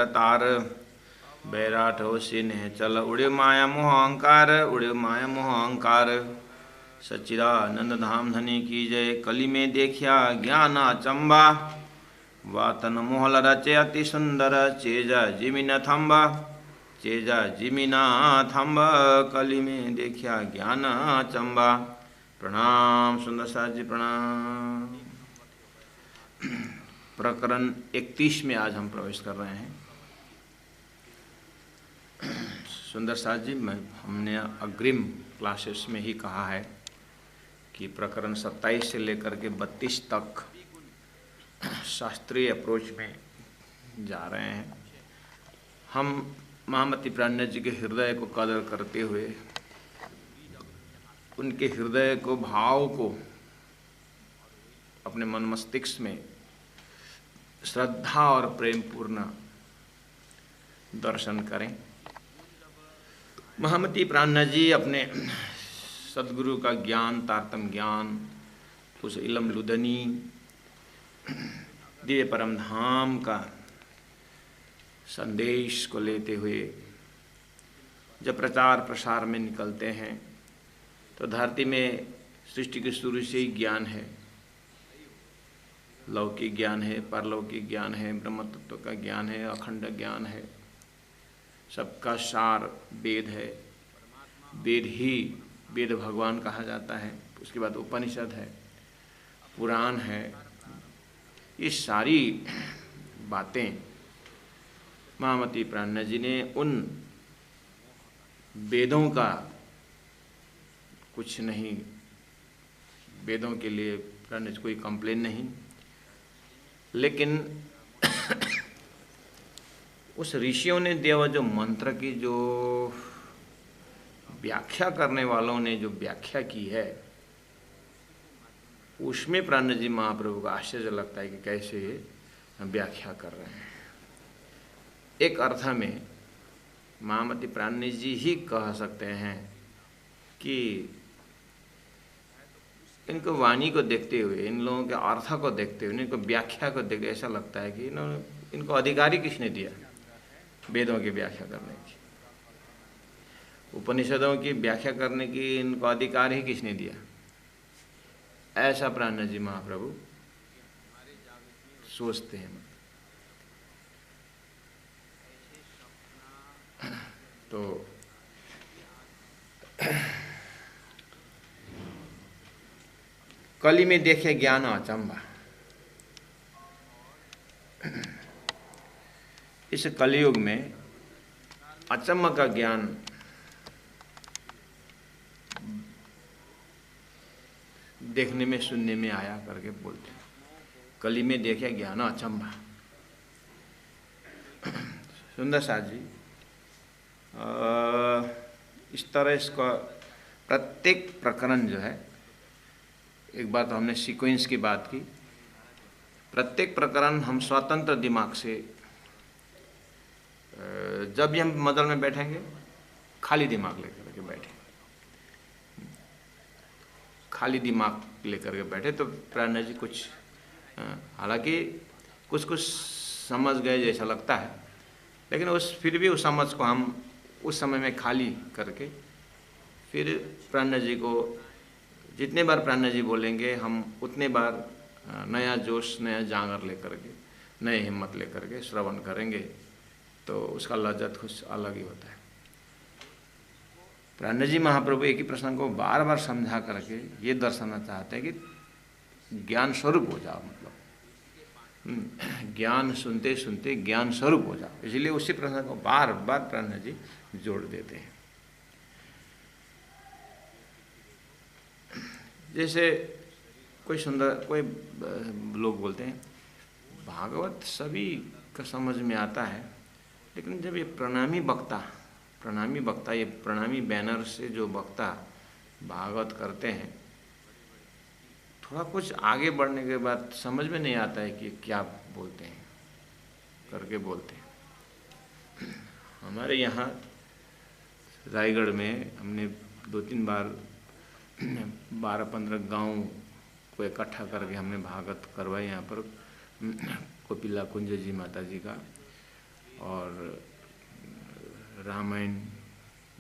तार, बैराठो सिन्ह चल उड़े माया मोह अहंकार, उड़े माया मोह अहंकार। सच्चिदानंद धाम धनी की जय। कली में देखिया ज्ञान अचंबा, वातन मोहल रचे अति सुंदर, चेजा जिमिन थम्बा, चेजा जिमिना थम्ब। कली में देखिया ज्ञान अचंबा। प्रणाम सुंदर साथ जी, प्रणाम। प्रकरण 31 में आज हम प्रवेश कर रहे हैं। सुंदर साथ जी, हमने अग्रिम क्लासेस में ही कहा है कि प्रकरण 27 से लेकर के 32 तक शास्त्रीय अप्रोच में जा रहे हैं। हम महामती प्राज्ञ जी के हृदय को कदर करते हुए, उनके हृदय को, भाव को अपने मन मस्तिष्क में श्रद्धा और प्रेम पूर्ण दर्शन करें। महामती प्राज्ञ जी अपने सद्गुरु का ज्ञान, तारतम ज्ञान, उस इलम लुदनी दिव्य परम धाम का संदेश को लेते हुए जब प्रचार प्रसार में निकलते हैं तो धरती में सृष्टि के शुरू से ही ज्ञान है। लौकिक ज्ञान है, परलौकिक ज्ञान है, ब्रह्म तत्व का ज्ञान है, अखंड ज्ञान है। सबका सार वेद है। वेद ही वेद भगवान कहा जाता है। उसके बाद उपनिषद है, पुराण है। ये सारी बातें महामती प्राज्ञ जी ने उन वेदों का कुछ नहीं, वेदों के लिए प्राज्ञ कोई कंप्लेन नहीं, लेकिन उस ऋषियों ने दिया जो मंत्र की जो व्याख्या करने वालों ने जो व्याख्या की है, उसमें प्राज्ञ जी महाप्रभु का आश्चर्य लगता है कि कैसे ये व्याख्या कर रहे हैं। एक अर्थ में महामती प्राज्ञ जी ही कह सकते हैं कि इनको वाणी को देखते हुए, इन लोगों के अर्थ को देखते हुए, इनको व्याख्या को देखते ऐसा लगता है कि इनको अधिकारी किसने दिया वेदों की व्याख्या करने की, उपनिषदों की व्याख्या करने की इनको अधिकार ही किसने दिया। ऐसा प्राज्ञ जी महाप्रभु सोचते हैं। तो कली में देखे ज्ञान अचंबा। इस कलयुग में अचंबा का ज्ञान देखने में, सुनने में आया करके बोलते हैं। कली में देखे ज्ञान अचंबा। सुंदर साथ जी, इस तरह इसका प्रत्येक प्रकरण जो है, एक बार तो हमने सीक्वेंस की बात की, प्रत्येक प्रकरण हम स्वतंत्र दिमाग से, जब भी हम मदल में बैठेंगे खाली दिमाग लेकर के बैठे, खाली दिमाग लेकर के बैठे तो प्राज्ञ जी कुछ, हालांकि कुछ कुछ समझ गए जैसा लगता है, लेकिन फिर भी उस समझ को हम उस समय में खाली करके फिर प्राज्ञ जी को जितने बार प्राज्ञ जी बोलेंगे हम उतने बार नया जोश, नया जांगर लेकर के, नए हिम्मत लेकर के श्रवण करेंगे तो उसका लज्जत कुछ अलग ही होता है। प्राज्ञ जी महाप्रभु एक ही प्रसंग को बार बार समझा करके ये दर्शाना चाहते हैं कि ज्ञान स्वरूप हो जाओ, मतलब ज्ञान सुनते सुनते ज्ञान स्वरूप हो जाओ। इसलिए उसी प्रसंग को बार बार प्राज्ञ जी जोड़ देते हैं। जैसे कोई लोग बोलते हैं भागवत सभी का समझ में आता है, लेकिन जब ये प्रणामी वक्ता, ये प्रणामी बैनर से जो वक्ता भागवत करते हैं, थोड़ा कुछ आगे बढ़ने के बाद समझ में नहीं आता है कि क्या बोलते हैं करके बोलते हैं। हमारे यहाँ रायगढ़ में हमने 2-3 बार 12-15 गांव को इकट्ठा करके हमने भागवत करवाई यहाँ पर कोपिला कुंज जी माता जी का, और रामायण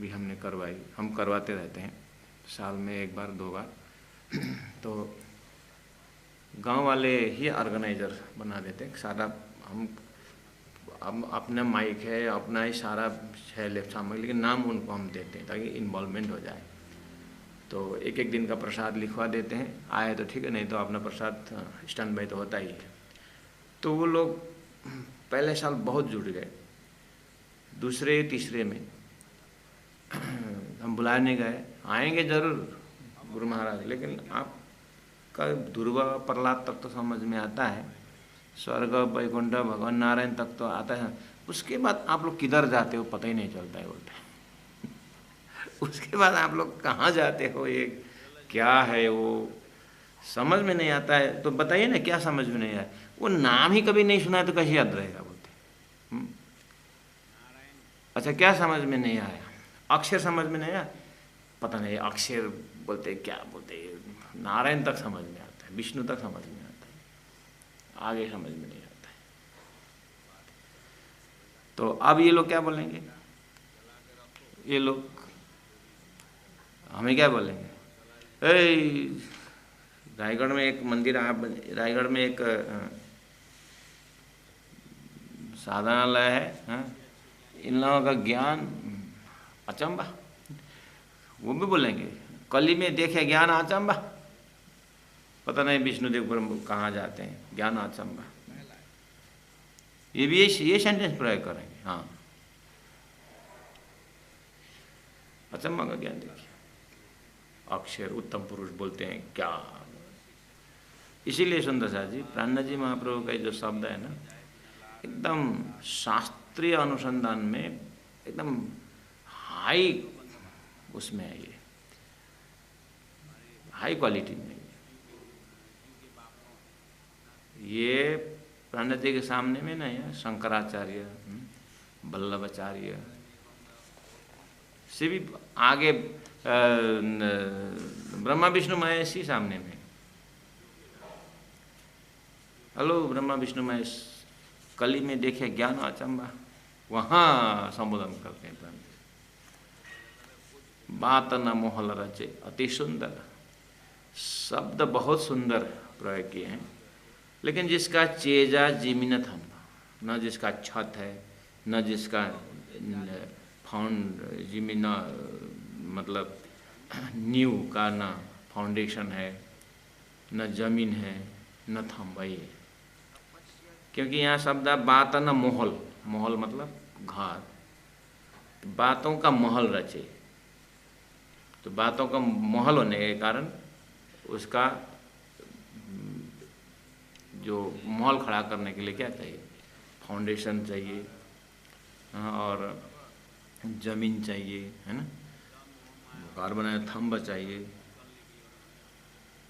भी हमने करवाई, हम करवाते रहते हैं साल में 1 बार 2 बार। तो गांव वाले ही ऑर्गेनाइजर बना देते हैं सारा, हम अपना माइक है, अपना ही सारा है लेफ्ट सामग्री, लेकिन नाम उनको हम देते हैं ताकि इन्वॉल्वमेंट हो जाए। तो एक एक दिन का प्रसाद लिखवा देते हैं, आए तो ठीक है, नहीं तो अपना प्रसाद स्टैंड बाई तो होता ही है। तो वो लोग पहले साल बहुत जुट गए, दूसरे तीसरे में हम बुलाने गए, आएंगे जरूर गुरु महाराज, लेकिन आपका ध्रुव प्रहलाद तक तो समझ में आता है, स्वर्ग वैकुंठ भगवान नारायण तक तो आता है, उसके बाद आप लोग किधर जाते हो पता ही नहीं चलता है बोलते। उसके बाद आप लोग कहाँ जाते हो, ये क्या है, वो समझ में नहीं आता है। तो बताइए ना क्या समझ में नहीं आया, वो नाम ही कभी नहीं सुना है तो कैसे याद रहेगा बोलते। अच्छा क्या समझ में नहीं आया, अक्षर समझ में नहीं आया, पता नहीं अक्षर बोलते क्या बोलते, नारायण तक समझ में आता है, विष्णु तक समझ में आता है, आगे समझ में नहीं आता है। तो अब ये लोग क्या बोलेंगे, ये लोग हमें क्या बोलेंगे, रायगढ़ में एक मंदिर, आप रायगढ़ में एक साधनालय है, इन लोगों का ज्ञान अचंबा, वो भी बोलेंगे कली में देखे ज्ञान अचंबा, पता नहीं विष्णुदेव ब्रह्म कहाँ जाते हैं, ज्ञान अचंबा, ये भी ये सेंटेंस प्रयोग करेंगे। हाँ, अचंबा का ज्ञान देखिए, अक्षर उत्तम पुरुष बोलते हैं क्या। इसीलिए सुंदर सा जी प्राणनाथ जी महाप्रभु का जो शब्द है ना, एकदम शास्त्रीय अनुसंधान में एकदम हाई उसमें है, ये हाई क्वालिटी में ये प्राणनाथ जी के सामने में ना है शंकराचार्य, वल्लभाचार्य से भी आगे ब्रह्मा विष्णु महेश ही सामने में। हेलो ब्रह्मा विष्णु महेश, कली में देखे ज्ञान अचंबा, वहाँ संबोधन करते हैं। बात न मोहल रचे अति सुंदर, शब्द बहुत सुंदर प्रयोग किए हैं, लेकिन जिसका चेजा जिमिन थम, न जिसका छत है, न जिसका फाउंड जिमिन मतलब नींव का न फाउंडेशन है, न जमीन है, न थम, वही है। क्योंकि यहाँ शब्द बात न मोहल, मोहल मतलब घर, बातों का महल रचे, तो बातों का महल होने के कारण उसका जो महल खड़ा करने के लिए क्या चाहिए, फाउंडेशन चाहिए, और जमीन चाहिए, है ना, घर बनाए थंब चाहिए।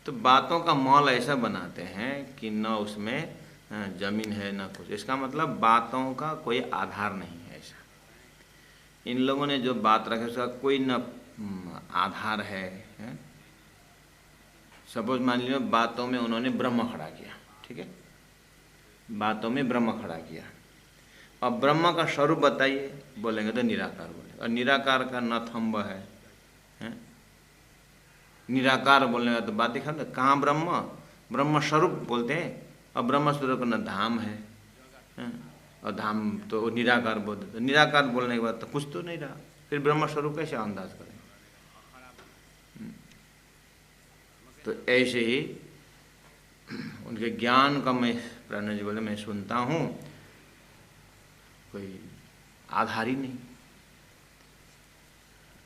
तो बातों का महल ऐसा बनाते हैं कि न उसमें जमीन है न कुछ, इसका मतलब बातों का कोई आधार नहीं है। ऐसा इन लोगों ने जो बात रखे उसका कोई न आधार है। सपोज मान लीजिए बातों में उन्होंने ब्रह्म खड़ा किया, ठीक है, बातों में ब्रह्म खड़ा किया, अब ब्रह्म का स्वरूप बताइए, बोलेंगे तो निराकार बोलेंगे, और निराकार का न थंब है, निराकार बोलने का तो बात दिखा ना, कहाँ ब्रह्म, ब्रह्म स्वरूप बोलते हैं, और ब्रह्म स्वरूप का न धाम है, और धाम तो निराकार बोलते, तो निराकार बोलने के बाद तो कुछ तो नहीं रहा, फिर ब्रह्म स्वरूप कैसे अंदाज करें। तो ऐसे ही उनके ज्ञान का मैं प्राणनाथ जी बोले मैं सुनता हूँ, कोई आधार ही नहीं।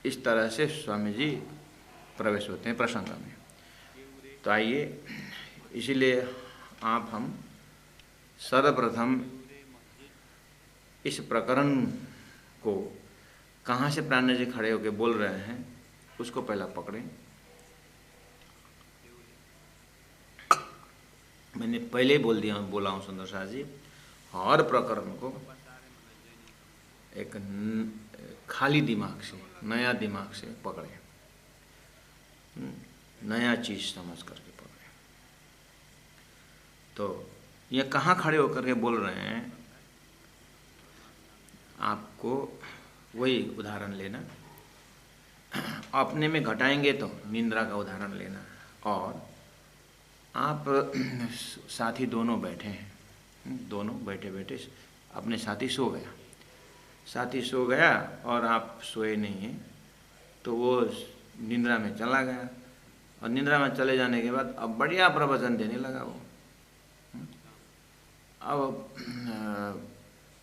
इस तरह से स्वामी जी प्रवेश होते हैं प्रसंग में। तो आइए, इसीलिए आप हम सर्वप्रथम इस प्रकरण को कहाँ से प्राणनाथ जी खड़े होकर बोल रहे हैं उसको पहला पकड़ें। मैंने पहले ही बोला हूँ सुंदर शाह जी, हर प्रकरण को एक खाली दिमाग से, नया दिमाग से पकड़े, नया चीज समझ करके पकड़े। तो ये कहाँ खड़े होकर के बोल रहे हैं, आपको वही उदाहरण लेना, अपने में घटाएंगे तो निंद्रा का उदाहरण लेना। और आप साथी दोनों बैठे हैं, दोनों बैठे बैठे अपने साथी सो गया, साथी सो गया और आप सोए नहीं हैं, तो वो निंद्रा में चला गया। और निंद्रा में चले जाने के बाद अब बढ़िया प्रवचन देने लगा वो। अब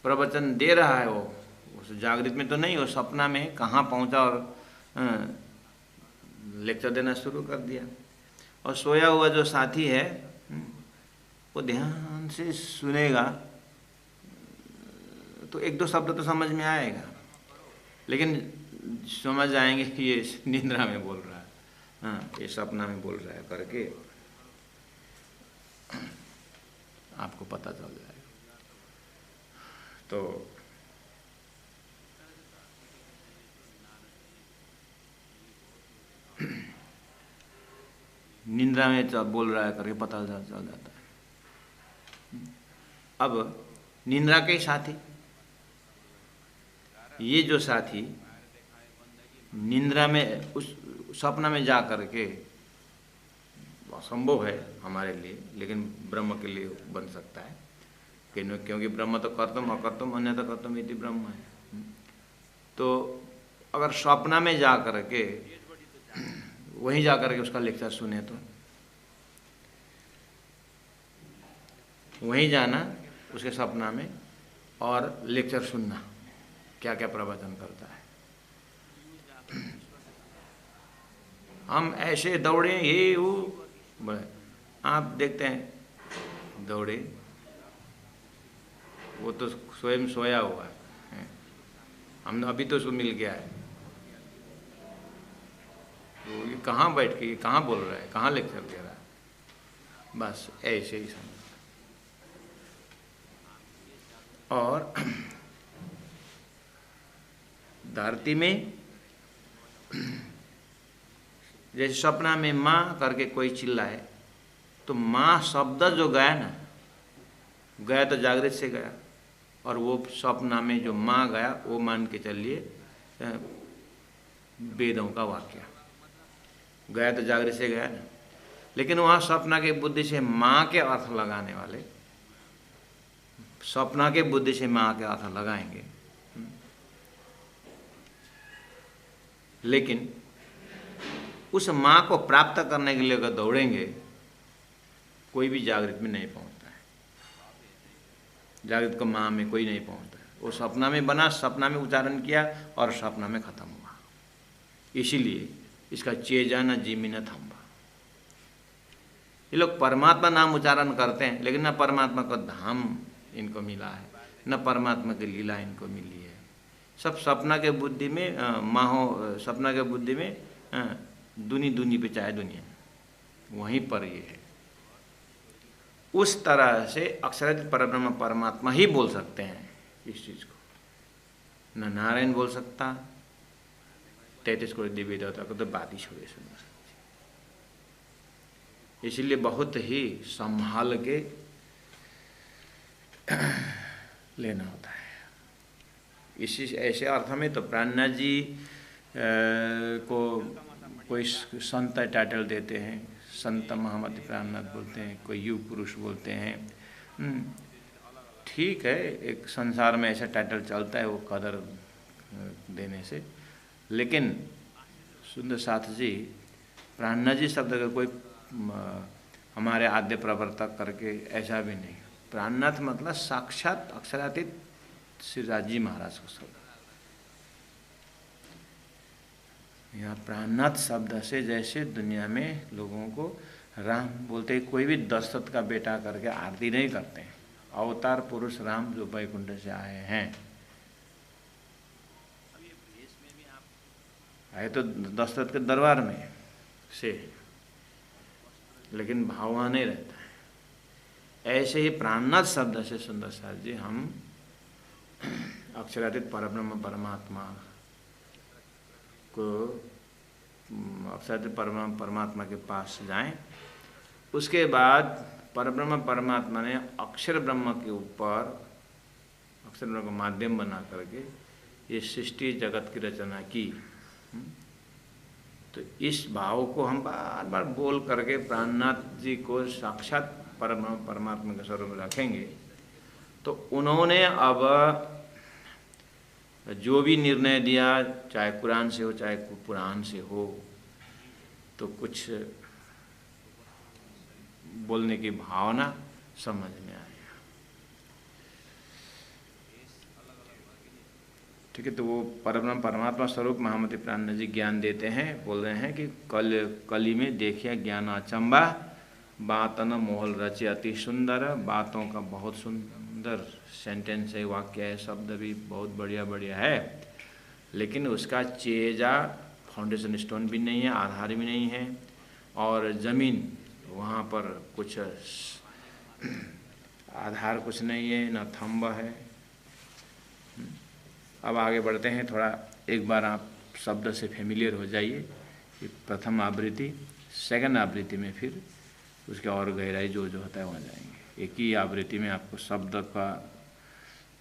प्रवचन दे रहा है वो, उस जागृत में तो नहीं, वो सपना में कहाँ पहुँचा और लेक्चर देना शुरू कर दिया। और सोया हुआ जो साथी है वो ध्यान से सुनेगा तो एक दो शब्द तो समझ में आएगा, लेकिन समझ आएंगे कि ये निंद्रा में बोल रहा है, हाँ ये सपना में बोल रहा है करके आपको पता चल जाएगा। तो निंद्रा में बोल रहा है करके पता चल जाता है। अब निंद्रा के साथी, ये जो साथी निंद्रा में उस सपना में जा करके, असंभव है हमारे लिए लेकिन ब्रह्म के लिए बन सकता है, क्योंकि ब्रह्म तो कर्तम अकर्तम अन्यथा कर्तम इति ब्रह्म है। तो अगर सपना में जा करके वहीं जा करके उसका लेक्चर सुने तो वहीं जाना उसके सपना में और लेक्चर सुनना क्या क्या प्रवचन करता है। हम ऐसे दौड़े ये वो, आप देखते हैं दौड़े, वो तो स्वयं सोया हुआ है, हम अभी तो उसको मिल गया है, तो ये कहाँ बैठ के कहाँ बोल रहा है, कहाँ लेक्चर दे रहा है, बस ऐसे ही समझ। और धरती में जैसे सपना में माँ करके कोई चिल्लाए तो माँ शब्द जो गया ना, गया तो जागृत से गया, और वो सपना में जो माँ गया वो मान के चलिए वेदों का वाक्य गया तो जागृत से गया ना। लेकिन वहाँ सपना के बुद्धि से माँ के अर्थ लगाने वाले सपना के बुद्धि से माँ के अर्थ लगाएंगे, लेकिन उस माँ को प्राप्त करने के लिए अगर दौड़ेंगे कोई भी जागृत में नहीं पहुंचता है, जागृत को माँ में कोई नहीं पहुंचता है। वो सपना में बना, सपना में उच्चारण किया और सपना में खत्म हुआ। इसीलिए इसका चेजा न जीमी न थम्बा। ये लोग परमात्मा नाम उच्चारण करते हैं लेकिन न परमात्मा का धाम इनको मिला है, न परमात्मा की लीला इनको मिली है। सब सपना के बुद्धि में सपना के बुद्धि में दुनी दुनी पे चाहे दुनिया, वहीं पर ये है। उस तरह से अक्षराधिक परब्रह्म परमात्मा ही बोल सकते हैं इस चीज़ को, न नारायण बोल सकता, 33 करोड़ दिव्य देवता को तो बात ही छोड़े सुन सकते। इसीलिए बहुत ही संभाल के लेना होता है। इसी ऐसे अर्थ में तो प्राणनाथ जी को कोई संत टाइटल देते हैं, संत महामति प्राणनाथ बोलते हैं, कोई युग पुरुष बोलते हैं। ठीक है, एक संसार में ऐसा टाइटल चलता है वो कदर देने से, लेकिन सुंदर साथ जी प्राणनाथ जी शब्द का कोई हमारे आद्य प्रवर्तक करके ऐसा भी नहीं। प्राणनाथ मतलब साक्षात अक्षरातीत श्री राजी महाराज को शब्द। यहाँ प्राणनाथ शब्द से जैसे दुनिया में लोगों को राम बोलते, कोई भी दशरथ का बेटा करके आरती नहीं करते हैं। अवतार पुरुष राम जो वैकुंठ से आए हैं, आए तो दशरथ के दरबार में से, लेकिन भाव वहाँ नहीं रहता है। ऐसे ही प्राणनाथ शब्द से सुंदर साथ जी हम अक्षरातीत परब्रह्म परमात्मा को, अक्षरातीत परमात्मा के पास जाएं। उसके बाद परब्रह्म परमात्मा ने अक्षर ब्रह्म के ऊपर अक्षरों का माध्यम बना करके ये सृष्टि जगत की रचना की। तो इस भाव को हम बार बार बोल करके प्राणनाथ जी को साक्षात परमात्मा के स्वरूप में रखेंगे तो उन्होंने अब जो भी निर्णय दिया, चाहे कुरान से हो चाहे पुराण से हो, तो कुछ बोलने की भावना समझ में आएगा। ठीक है, तो वो परमात्मा स्वरूप महामती प्राणनाथ जी ज्ञान देते हैं, बोल रहे हैं कि कली में देखिए ज्ञान अचंबा, बातन मोहल रचे अति सुंदर। बातों का बहुत सुंदर सेंटेंस है, वाक्य है, शब्द भी बहुत बढ़िया बढ़िया है, लेकिन उसका चेजा फाउंडेशन स्टोन भी नहीं है, आधार भी नहीं है, और ज़मीन वहाँ पर कुछ आधार कुछ नहीं है, न थंब है। अब आगे बढ़ते हैं, थोड़ा एक बार आप शब्द से फेमिलियर हो जाइए कि प्रथम आवृत्ति, सेकंड आवृत्ति में फिर उसके और गहराई जो जो होता है वहाँ जाएंगे। एक ही आवृत्ति में आपको शब्द का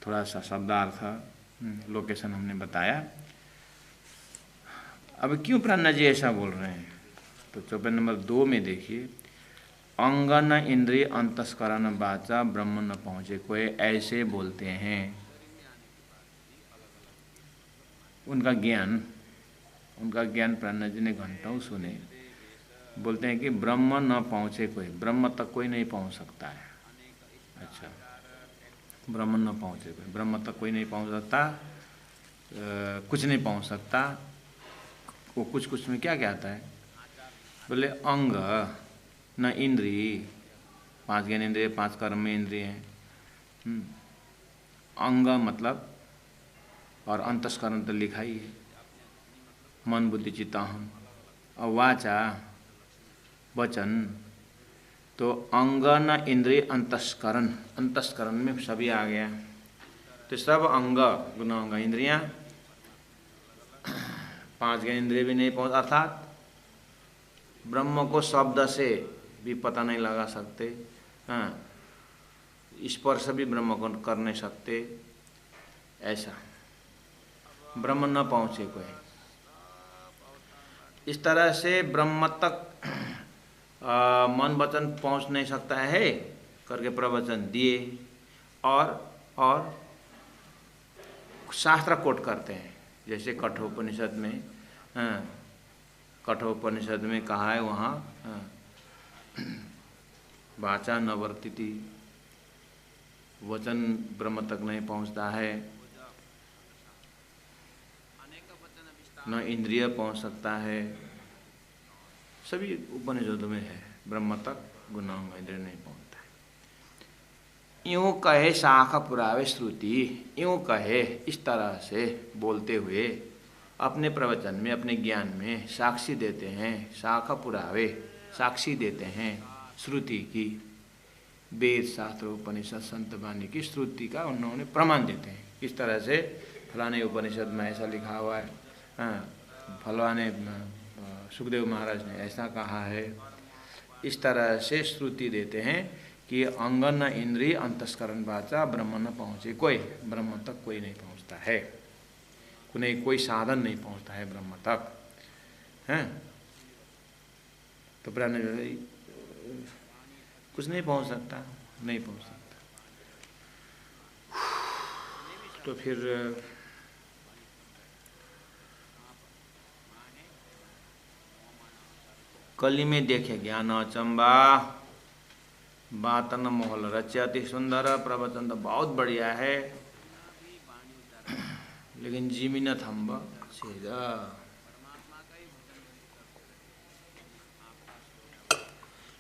थोड़ा सा शब्दार्थ लोकेशन हमने बताया। अब क्यों प्राणनाथ जी ऐसा बोल रहे हैं, तो चौपाई नंबर 2 में देखिए, अंग न इंद्रिय अंतस्करण वाचा ब्रह्म न पहुँचे कोई, ऐसे बोलते हैं। उनका ज्ञान प्राणनाथ जी ने घंटों सुने, बोलते हैं कि ब्रह्म न पहुँचे कोई, ब्रह्म तक कोई नहीं पहुँच सकता है। अच्छा, ब्रह्म न पहुँचे कोई, ब्रह्म तक कोई नहीं पहुँच सकता, कुछ नहीं पहुँच सकता। वो कुछ में क्या क्या आता है, बोले अंग न इंद्रिय, 5 ज्ञान इंद्रिय, 5 कर्म इंद्रिय हैं। अंग मतलब, और अंतस्करण तो लिखा ही है, मन बुद्धि चित्त अहम, और वाचा वचन, तो अंग न इंद्रिय अंतस्करण, अंतस्करण में सभी आ गया। तो सब अंग गुना अंग इंद्रियां, 5 ज्ञान इंद्रिय भी नहीं पहुँच, अर्थात ब्रह्म को शब्द से भी पता नहीं लगा सकते, हाँ, स्पर्श भी ब्रह्म को कर नहीं सकते, ऐसा ब्रह्म न पहुँचे कोई। इस तरह से ब्रह्म तक मन वचन पहुँच नहीं सकता है करके प्रवचन दिए, और शास्त्र कोट करते हैं, जैसे कठोपनिषद में, कठोपनिषद में कहा है वहाँ, वाचा न वर्तिति, वचन ब्रह्म तक नहीं पहुँचता है, न इंद्रिय पहुँच सकता है, सभी उपनिषदों में है, ब्रह्म तक गुणांग इंद्रिय नहीं पहुँचता है। यूँ कहे शाखा पुरावे श्रुति, यूँ कहे इस तरह से बोलते हुए अपने प्रवचन में, अपने ज्ञान में साक्षी देते हैं, शाखा पुरावे साक्षी देते हैं श्रुति की, वेद शास्त्र उपनिषद संत वाणी की श्रुति का उन्होंने प्रमाण देते हैं। इस तरह से फलाने उपनिषद में ऐसा लिखा हुआ है, फलाने सुखदेव महाराज ने ऐसा कहा है, इस तरह से श्रुति देते हैं कि अंग न इंद्रिय अंतस्करण वाचा ब्रह्म न पहुँचे कोई, ब्रह्म तक कोई नहीं पहुँचता है, कोई साधन नहीं पहुँचता है ब्रह्म तक, हैं। तो प्राण कुछ नहीं पहुँच सकता, नहीं पहुँच सकता। तो फिर कली में देखे ज्ञान अचंबा, बातन मोहल रचे अति सुंदर। प्रवचन तो बहुत बढ़िया है, लेकिन जिमी न थम्ब छेदा।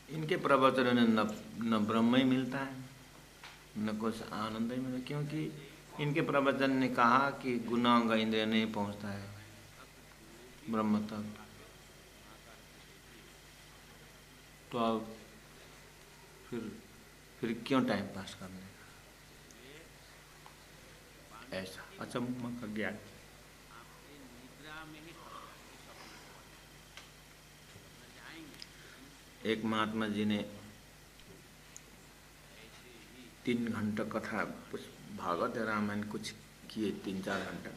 इनके प्रवचन में न ब्रह्म ही मिलता है, न कुछ आनंद ही मिलता, क्योंकि इनके प्रवचन ने कहा कि गुणांग इंद्रिय नहीं पहुँचता है ब्रह्म तक। तो अब फिर क्यों टाइम पास करने का, ऐसा अचंभा का ज्ञान। एक महात्मा जी ने 3 घंटा कथा भागवत या रामायण कुछ किए 3-4 घंटा,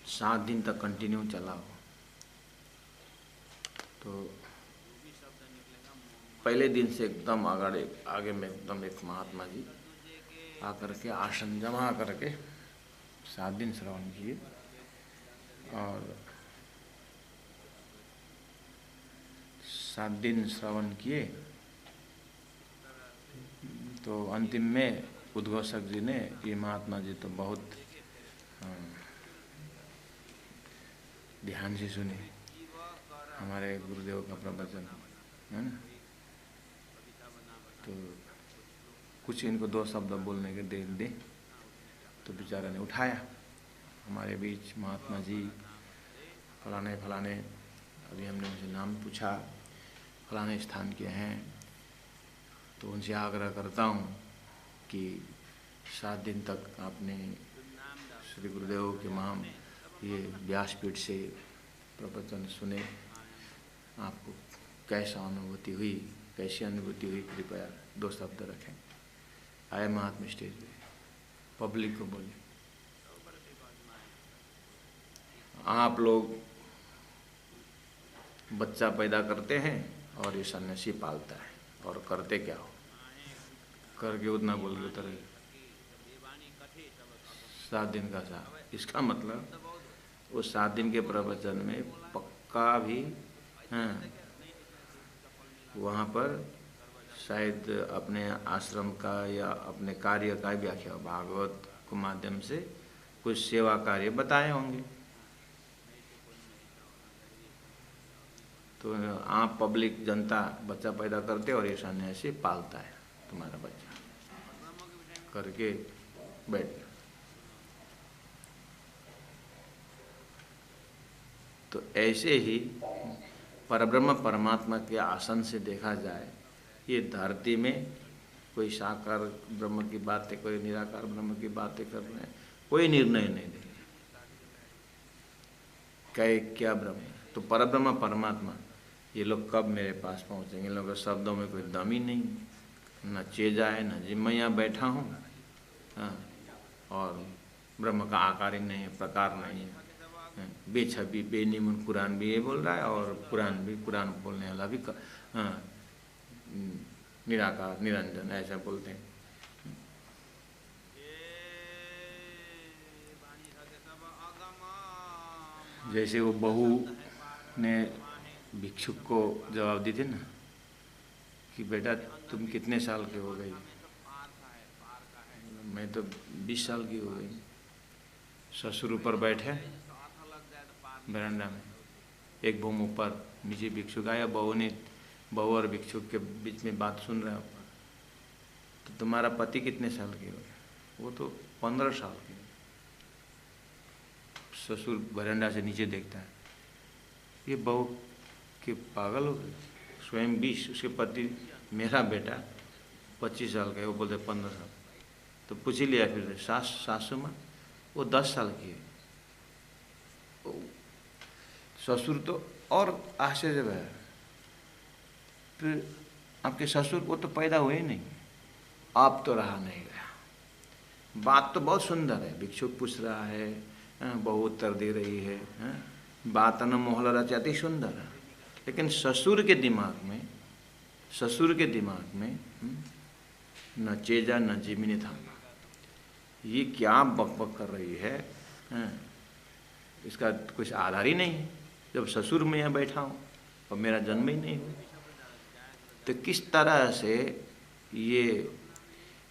7 दिन तक कंटिन्यू चला हो। तो पहले दिन से एकदम आगे में एकदम एक महात्मा जी आकर के आसन जमा करके 7 दिन श्रवण किए, और 7 दिन श्रवण किए तो अंतिम में उद्घोषक जी ने, ये महात्मा जी तो बहुत ध्यान से सुने हमारे गुरुदेव का प्रवचन, है ना, तो कुछ इनको 2 शब्द बोलने के दे तो बेचारा ने उठाया हमारे बीच, महात्मा जी फलाने फलाने, अभी हमने उनसे नाम पूछा, फलाने स्थान के हैं, तो उनसे आग्रह करता हूँ कि 7 दिन तक आपने श्री गुरुदेव के महाम ये व्यासपीठ से प्रवचन सुने, आपको कैसा अनुभूति हुई, कैसी अनुभूति हुई, कृपया 2 शब्द रखें। आए महात्मा स्टेज पे, पब्लिक को बोले, आप लोग बच्चा पैदा करते हैं और ये सन्यासी पालता है, और करते क्या हो, करके उतना बोल के उतर गए। 7 दिन का साथ, इसका मतलब वो 7 दिन के प्रवचन में पक्का भी, हाँ, वहाँ पर शायद अपने आश्रम का या अपने कार्य का व्याख्या भागवत के माध्यम से कुछ सेवा कार्य बताए होंगे। तो आप पब्लिक जनता बच्चा पैदा करते और ये सन्यासी पालता है तुम्हारा बच्चा, करके बैठ। तो ऐसे ही परब्रह्म परमात्मा के आसन से देखा जाए, ये धरती में कोई साकार ब्रह्म की बातें, कोई निराकार ब्रह्म की बातें कर रहे हैं, कोई निर्णय नहीं दे क्या ब्रह्म है। तो परब्रह्म परमात्मा ये लोग कब मेरे पास पहुँचेंगे, इन लोगों के शब्दों में कोई दम ही नहीं, न चेजा है, न जिम्मा, यहाँ बैठा हूँ, हाँ, और ब्रह्म का आकार ही नहीं है, प्रकार नहीं है, बेछबी बेनिमुन कुरान भी ये बोल रहा है, और कुरान बोलने वाला भी हाँ, निराकार निरंजन ऐसा बोलते हैं। जैसे वो बहू ने भिक्षुक को जवाब दी थी ना कि बेटा तुम कितने साल के हो गई, मैं तो 20 साल की हो गई। ससुर ऊपर बैठे बरामदा में, एक बहू ऊपर, नीचे भिक्षुक आया, बहू और भिक्षुक के बीच में बात सुन रहा है ऊपर। तो तुम्हारा पति कितने साल के हो गए, वो तो 15 साल के। ससुर बरामदा से नीचे देखता है, ये बहू के पागल हो गए, स्वयं 20, उसके पति मेरा बेटा 25 साल का है, वो बोलते 15 साल। तो पूछ ही लिया फिर सासू माँ, वो 10 साल की है। ससुर तो और आश्चर्य है, फिर आपके ससुर वो तो पैदा हुए नहीं, आप तो रहा नहीं गया। बात तो बहुत सुंदर है, भिक्षुक पूछ रहा है, बहू उत्तर दे रही है, बात न मोहल रच अति सुंदर है, लेकिन ससुर के दिमाग में न चेजा न जिमिनी था, ये क्या बकबक कर रही है, इसका कुछ आधार ही नहीं है। जब ससुर में यहाँ बैठा हूँ और मेरा जन्म ही नहीं हुआ, तो किस तरह से ये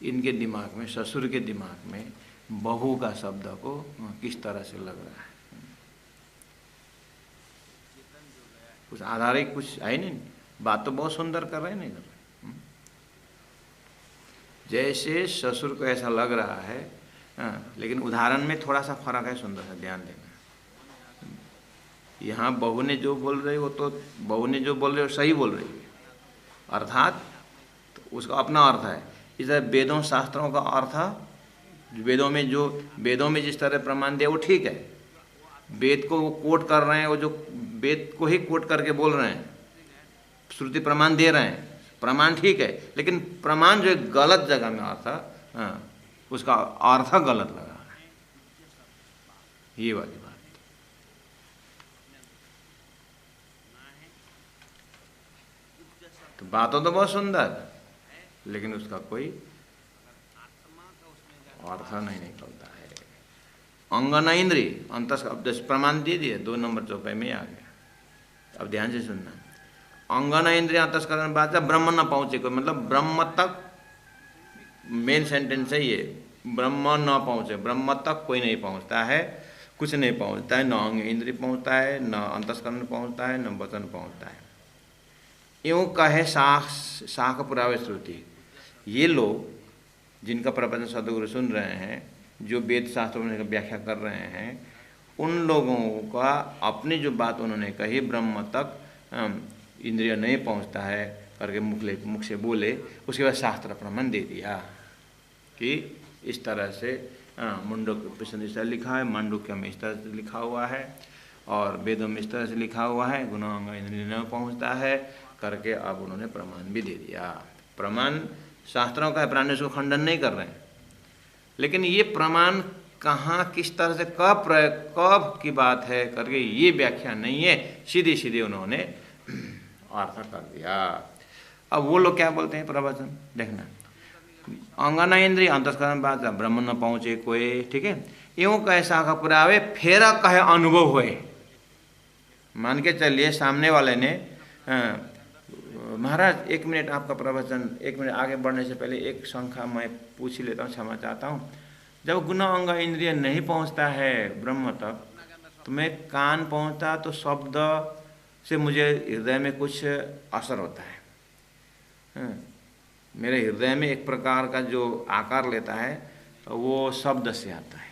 इनके दिमाग में, ससुर के दिमाग में बहू का शब्द को किस तरह से लग रहा है, कुछ आधार ही कुछ है नहीं। बात तो बहुत सुंदर कर रहे नहीं कर रहे, जैसे ससुर को ऐसा लग रहा है, लेकिन उदाहरण में थोड़ा सा फर्क है, सुंदर है, ध्यान देना। यहाँ बहू ने जो बोल रही वो तो बहू ने जो बोल रही वो सही बोल रही है, अर्थात तो उसका अपना अर्थ है। इधर वेदों शास्त्रों का अर्थ, वेदों में जिस तरह प्रमाण दिया वो ठीक है, वेद को वो कोट कर रहे हैं, वो जो वेद को ही कोट करके बोल रहे हैं, श्रुति प्रमाण दे रहे हैं, प्रमाण ठीक है, लेकिन प्रमाण जो एक गलत जगह में अर्थ उसका अर्थ गलत लगा रहा है, ये वाली बात। तो बातों तो बहुत सुंदर, लेकिन उसका कोई अर्थ नहीं निकलता है। अंगना इंद्रिय अंतस, अब 10 प्रमाण दे दिए, 2 नंबर चौपाई में आ गया। अब ध्यान से सुनना, अंगना इंद्रिय अंतस्करण बात ब्रह्म न पहुंचे कोई, मतलब ब्रह्म तक मेन सेंटेंस है ये, ब्रह्म न पहुंचे, ब्रह्म तक कोई नहीं पहुंचता है, कुछ नहीं पहुंचता है, न अंग इंद्रिय पहुंचता है, न अंतस्करण पहुंचता है, न वचन पहुंचता है। यूँ कहे शाख पुरावे श्रुति। ये लोग जिनका प्रवचन सदगुरु सुन रहे हैं, जो वेद शास्त्रों में व्याख्या कर रहे हैं, उन लोगों का अपनी जो बात उन्होंने कही ब्रह्म तक इंद्रिय नहीं पहुंचता है करके मुख से बोले, उसके बाद शास्त्र प्रमाण दे दिया कि इस तरह से मुंडक इस तरह लिखा है, मांडुक्य में इस तरह से लिखा हुआ है, और वेदों में इस तरह से लिखा हुआ है, गुणांग इंद्रिय नहीं पहुंचता है करके अब उन्होंने प्रमाण भी दे दिया। प्रमाण शास्त्रों का है, प्राणी उसको खंडन नहीं कर रहे हैं, लेकिन ये प्रमाण कहाँ किस तरह से कब की बात है करके ये व्याख्या नहीं है, सीधे सीधे उन्होंने अर्थ कर दिया। अब वो लोग क्या बोलते हैं प्रवचन देखना, अंगना इंद्रिय अंतस्करण बात ब्रह्म न पहुँचे कोई, ठीक है, यूँ कहे शाखा पुरावे फेरा कहे अनुभव हुए। मान के चलिए सामने वाले ने महाराज 1 मिनट आपका प्रवचन, 1 मिनट आगे बढ़ने से पहले एक शंका मैं पूछ ही लेता हूँ, क्षमा चाहता हूँ। जब गुण अंग इंद्रिय नहीं पहुँचता है ब्रह्म तक, तो मैं कान पहुँचता तो शब्द से मुझे हृदय में कुछ असर होता है। मेरे हृदय में एक प्रकार का जो आकार लेता है वो शब्द से आता है,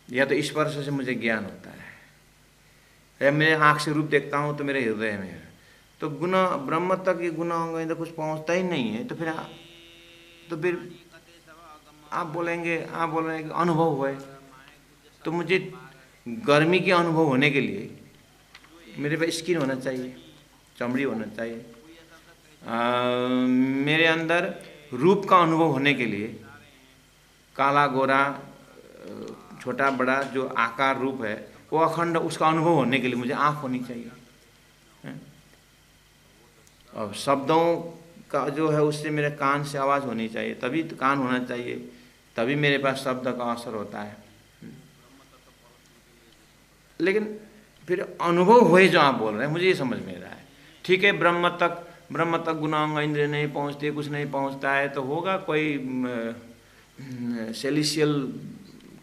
या तो स्पर्श से मुझे ज्ञान होता है, या मेरे आँख से रूप देखता हूँ तो मेरे हृदय में है। तो गुण ब्रह्म तक ये गुण अंग इंद्रिय कुछ पहुँचता ही नहीं है, तो फिर आप बोलेंगे अनुभव हुए। तो मुझे गर्मी के अनुभव होने के लिए मेरे पे स्किन होना चाहिए, चमड़ी होना चाहिए। मेरे अंदर रूप का अनुभव होने के लिए काला गोरा छोटा बड़ा जो आकार रूप है वो अखंड, उसका अनुभव होने के लिए मुझे आँख होनी चाहिए। और शब्दों का जो है उससे मेरे कान से आवाज़ होनी चाहिए, तभी तो कान होना चाहिए, तभी मेरे पास शब्द का असर होता है। लेकिन फिर अनुभव हुए जो आप बोल रहे हैं, मुझे ये समझ में रहा है, ठीक है, ब्रह्म तक गुणांग इंद्रिय नहीं पहुँचते, कुछ नहीं पहुँचता है, तो होगा कोई सेलिशियल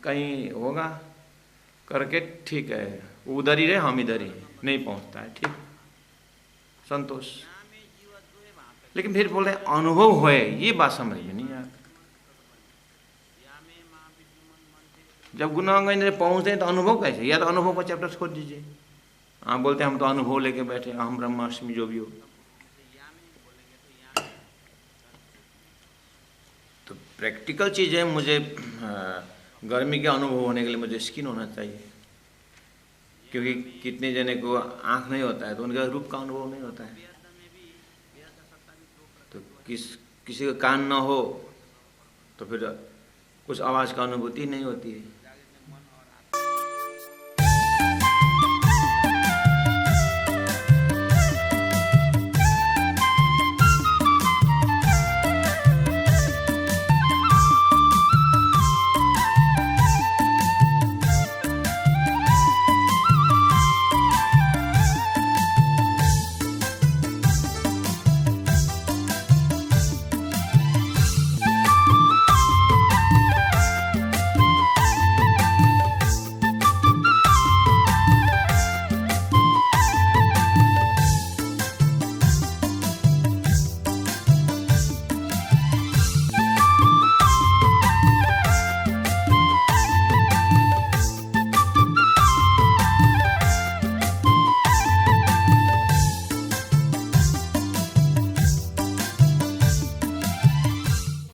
कहीं होगा करके, ठीक है, उधर ही रहे, हम इधर ही, नहीं पहुँचता है, ठीक, संतोष। लेकिन फिर बोल रहे अनुभव हुए, ये बात समझ में नहीं आता। जब गुणांग इंद्रिय पहुँचते हैं तो अनुभव कैसे, या तो अनुभव का चैप्टर खोल दीजिए। आप बोलते हैं हम तो अनुभव लेके बैठे, अहम ब्रह्मास्मि जो भी हो। तो प्रैक्टिकल चीज़ है, मुझे गर्मी के अनुभव होने के लिए मुझे स्किन होना चाहिए, क्योंकि कितने जने को आँख नहीं होता है तो उनका रूप का अनुभव नहीं होता है। तो किसी का कान ना हो तो फिर कुछ आवाज़ का अनुभूति नहीं होती है।